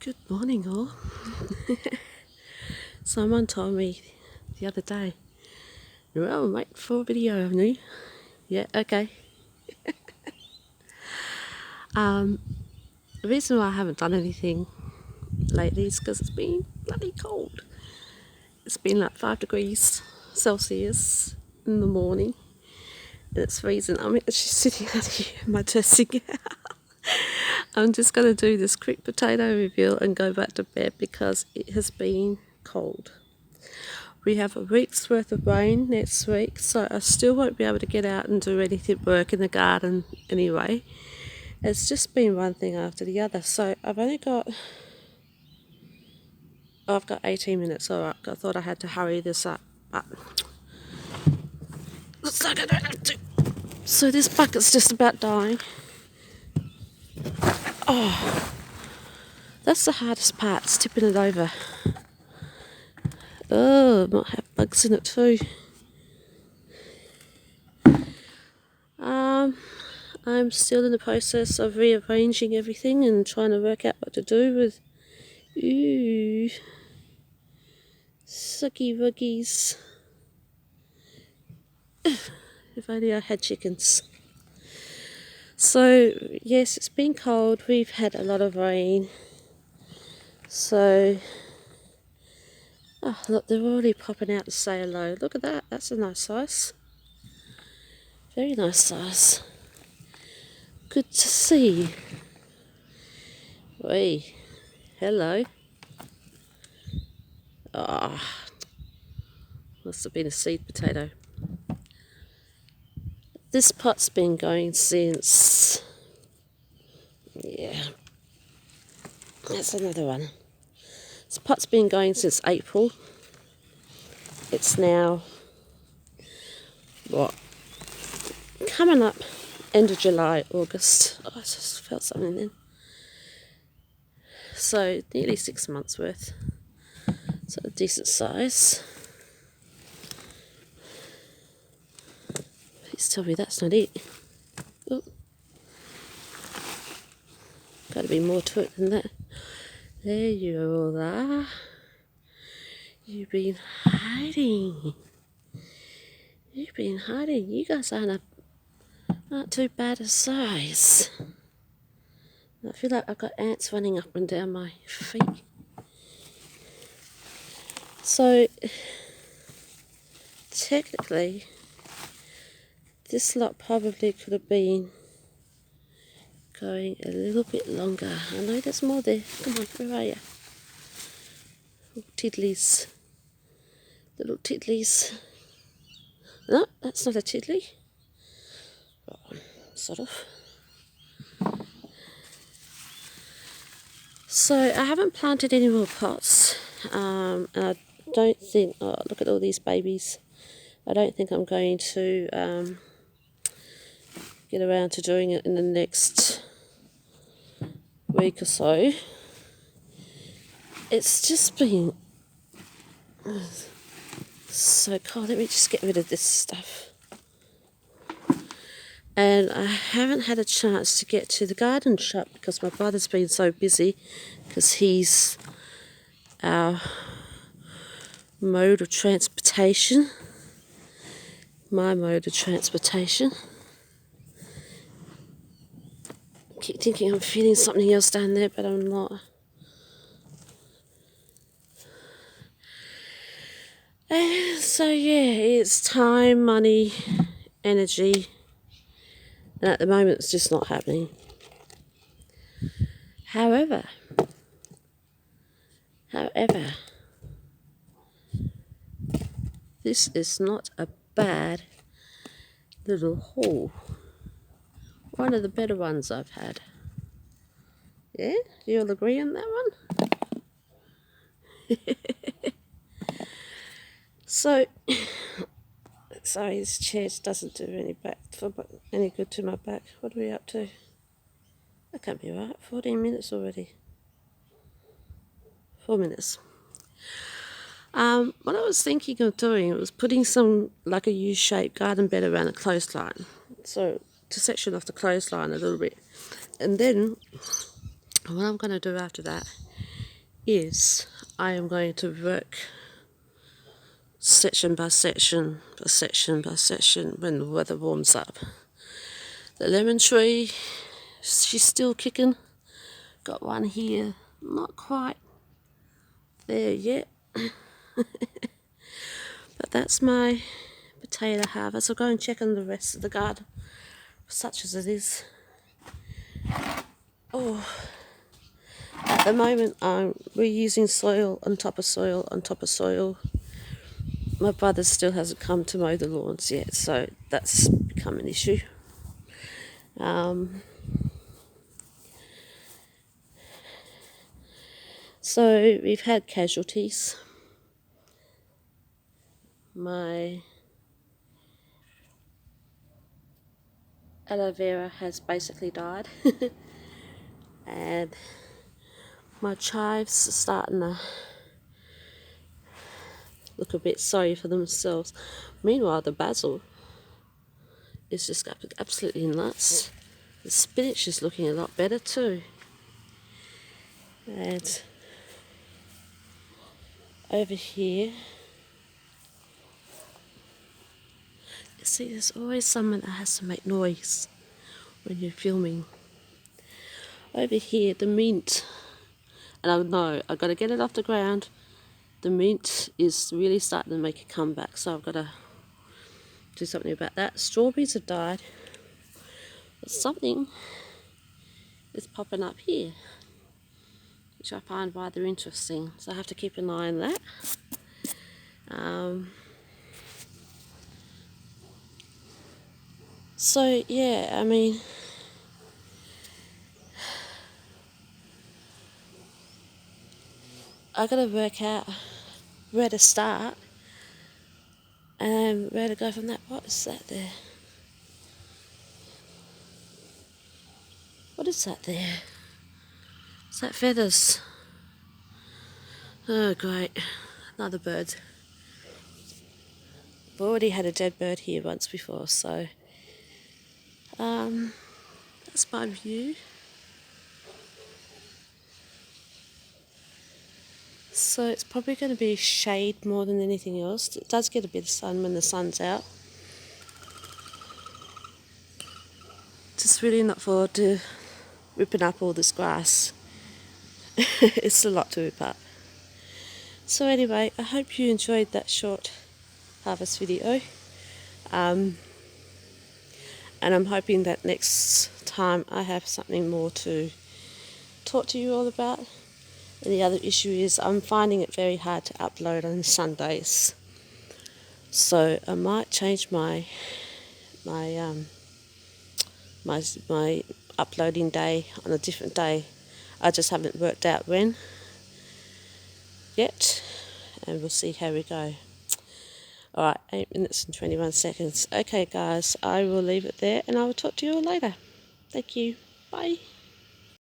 Good morning, all. Someone told me the other day, well, I'm waiting for a video of me. Yeah, okay. The reason why I haven't done anything lately is because it's been bloody cold. It's been like 5 degrees Celsius in the morning, and it's freezing. I'm actually sitting out here in my dressing gown. I'm just going to do this quick potato review and go back to bed because it has been cold. We have a week's worth of rain next week, so I still won't be able to get out and do anything work in the garden anyway. It's just been one thing after the other, so I've got 18 minutes. Alright, I thought I had to hurry this up, but looks like I don't have to. So this bucket's just about dying. Oh, that's the hardest part, is tipping it over. Oh, it might have bugs in it too. I'm still in the process of rearranging everything and trying to work out what to do with. Ooh, sucky wuggies. If only I had chickens. So, yes, it's been cold. We've had a lot of rain. So, oh, look, they're already popping out to say hello. Look at that. That's a nice size. Very nice size. Good to see. Wait, hello. Ah, must have been a seed potato. This pot's been going since, yeah, that's another one. This pot's been going since April. It's now, what, coming up end of July, August. Oh, I just felt something then. So nearly 6 months worth. So a decent size. Please tell me that's not it. Oh. Got to be more to it than that. There you all are. You've been hiding. You've been hiding. You guys aren't too bad a size. I feel like I've got ants running up and down my feet. So, technically, this lot probably could have been going a little bit longer. I know there's more there. Come on, where are you? Little tiddlies. Little tiddlies. No, that's not a tiddly. Oh, sort of. So I haven't planted any more pots, and I don't think, oh look at all these babies, I don't think I'm going to get around to doing it in the next week or so. It's just been so cold. Let me just get rid of this stuff. And I haven't had a chance to get to the garden shop because my brother's been so busy, because he's our mode of transportation, my mode of transportation. I keep thinking I'm feeling something else down there, but I'm not. And so yeah, it's time, money, energy, and at the moment it's just not happening. However, this is not a bad little haul. One of the better ones I've had. Yeah? Do you all agree on that one? So, sorry, this chair doesn't do any good to my back. What are we up to? That can't be right. 14 minutes already. 4 minutes. What I was thinking of doing was putting some, like a U-shaped garden bed around a clothesline. So, to section off the clothesline a little bit. And then, what I'm going to do after that is I am going to work section by section by section by section when the weather warms up. The lemon tree, she's still kicking. Got one here, not quite there yet. But that's my potato harvest. I'll go and check on the rest of the garden, such as it is. Oh, at the moment I'm reusing soil on top of soil on top of soil. My brother still hasn't come to mow the lawns yet, so that's become an issue. So we've had casualties. My aloe vera has basically died. And my chives are starting to look a bit sorry for themselves. Meanwhile, the basil is just absolutely nuts. The spinach is looking a lot better too. And over here, you see there's always someone that has to make noise when you're filming. Over here, the mint, and I know I've got to get it off the ground. The mint is really starting to make a comeback, so I've got to do something about that. Strawberries have died, but something is popping up here, which I find rather interesting, so I have to keep an eye on that. So yeah, I mean, I got to work out where to start and where to go from that. What is that there? What is that there? Is that feathers? Oh great, another bird. I've already had a dead bird here once before, so that's my view. So it's probably going to be shade more than anything else. It does get a bit of sun when the sun's out. Just really not forward to ripping up all this grass. It's a lot to rip up. So anyway, I hope you enjoyed that short harvest video. And I'm hoping that next time I have something more to talk to you all about. And the other issue is I'm finding it very hard to upload on Sundays. So I might change my uploading day on a different day. I just haven't worked out when yet, and we'll see how we go. Alright, 8 minutes and 21 seconds. Okay guys, I will leave it there and I will talk to you all later. Thank you. Bye.